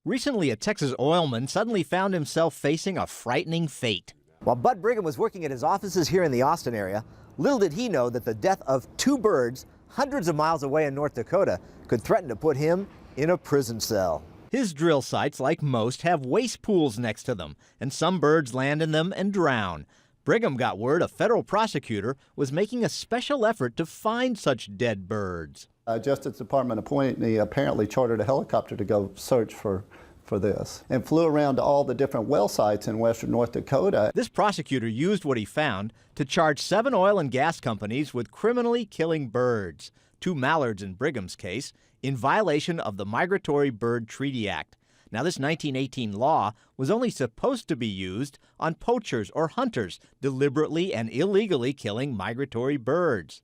Recently, a Texas oilman suddenly found himself facing a frightening fate. While Bud Brigham was working at his offices here in the Austin area, little did he know that the death of 2 birds hundreds of miles away in North Dakota could threaten to put him in a prison cell. His drill sites, like most, have waste pools next to them, and some birds land in them and drown. Brigham got word a federal prosecutor was making a special effort to find such dead birds. Justice Department appointed me, apparently chartered a helicopter to go search for this, and flew around to all the different well sites in western North Dakota. This prosecutor used what he found to charge 7 oil and gas companies with criminally killing birds, 2 mallards in Brigham's case, in violation of the Migratory Bird Treaty Act. Now, this 1918 law was only supposed to be used on poachers or hunters deliberately and illegally killing migratory birds.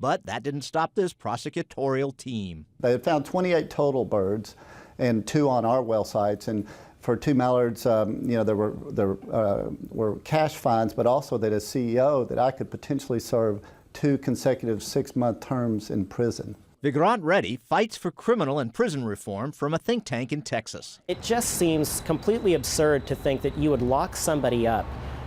But that didn't stop this prosecutorial team. They had found 28 total birds and 2 on our well sites. And for 2 mallards, there were cash fines, but also that as CEO that I could potentially serve 2 consecutive 6-month terms in prison. Vigrant Reddy fights for criminal and prison reform from a think tank in Texas. It just seems completely absurd to think that you would lock somebody up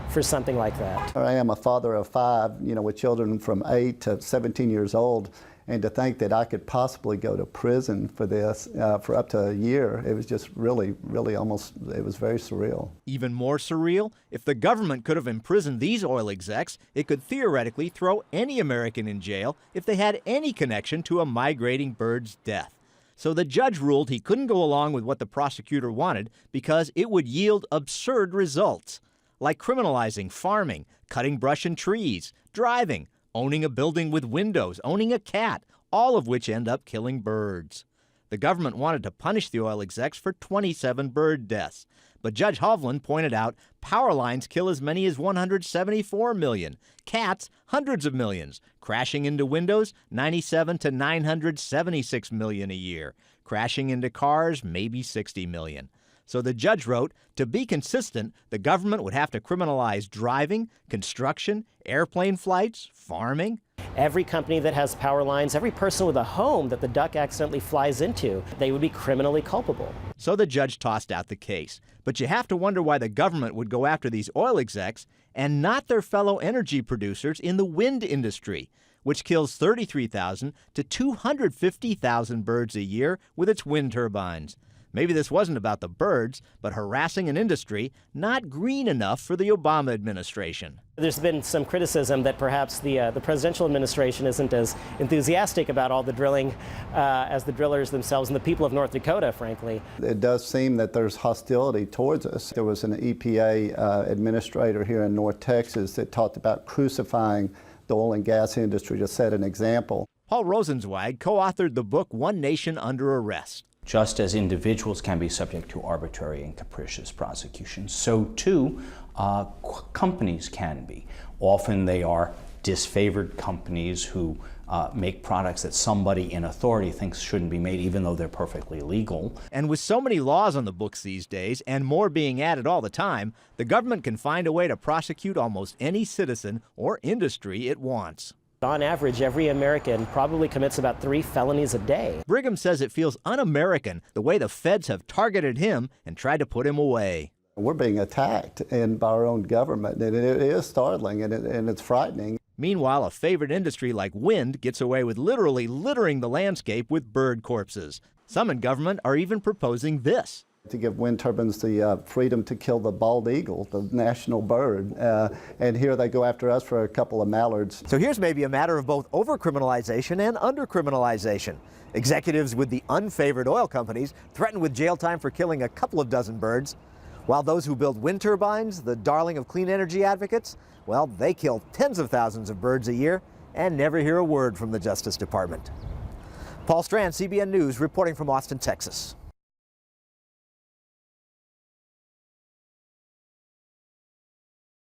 for something like that. I am a father of 5, with children from 8 to 17 years old, and to think that I could possibly go to prison for this for up to a year, it was just really almost, it was very surreal. Even more surreal, if the government could have imprisoned these oil execs, it could theoretically throw any American in jail if they had any connection to a migrating bird's death. So the judge ruled he couldn't go along with what the prosecutor wanted because it would yield absurd results, like criminalizing farming, cutting brush and trees, driving, owning a building with windows, owning a cat, all of which end up killing birds. The government wanted to punish the oil execs for 27 bird deaths, but Judge Hovland pointed out power lines kill as many as 174 million, cats hundreds of millions, crashing into windows 97 to 976 million a year, crashing into cars maybe 60 million. So the judge wrote, to be consistent, the government would have to criminalize driving, construction, airplane flights, farming. Every company that has power lines, every person with a home that the duck accidentally flies into, they would be criminally culpable. So the judge tossed out the case. But you have to wonder why the government would go after these oil execs and not their fellow energy producers in the wind industry, which kills 33,000 to 250,000 birds a year with its wind turbines. Maybe this wasn't about the birds, but harassing an industry not green enough for the Obama administration. There's been some criticism that perhaps the presidential administration isn't as enthusiastic about all the drilling as the drillers themselves and the people of North Dakota, frankly. It does seem that there's hostility towards us. There was an EPA administrator here in North Texas that talked about crucifying the oil and gas industry to set an example. Paul Rosenzweig co-authored the book One Nation Under Arrest. Just as individuals can be subject to arbitrary and capricious prosecution, so too companies can be. Often they are disfavored companies who make products that somebody in authority thinks shouldn't be made, even though they're perfectly legal. And with so many laws on the books these days, and more being added all the time, the government can find a way to prosecute almost any citizen or industry it wants. On average, every American probably commits about 3 felonies a day. Brigham says it feels un-American the way the feds have targeted him and tried to put him away. We're being attacked by our own government, and it is startling and it's frightening. Meanwhile, a favorite industry like wind gets away with literally littering the landscape with bird corpses. Some in government are even proposing this. To give wind turbines the freedom to kill the bald eagle, the national bird, and here they go after us for a couple of mallards. So here's maybe a matter of both over-criminalization and under-criminalization. Executives with the unfavored oil companies threaten with jail time for killing a couple of dozen birds, while those who build wind turbines, the darling of clean energy advocates, well, they kill tens of thousands of birds a year and never hear a word from the Justice Department. Paul Strand, CBN News, reporting from Austin, Texas.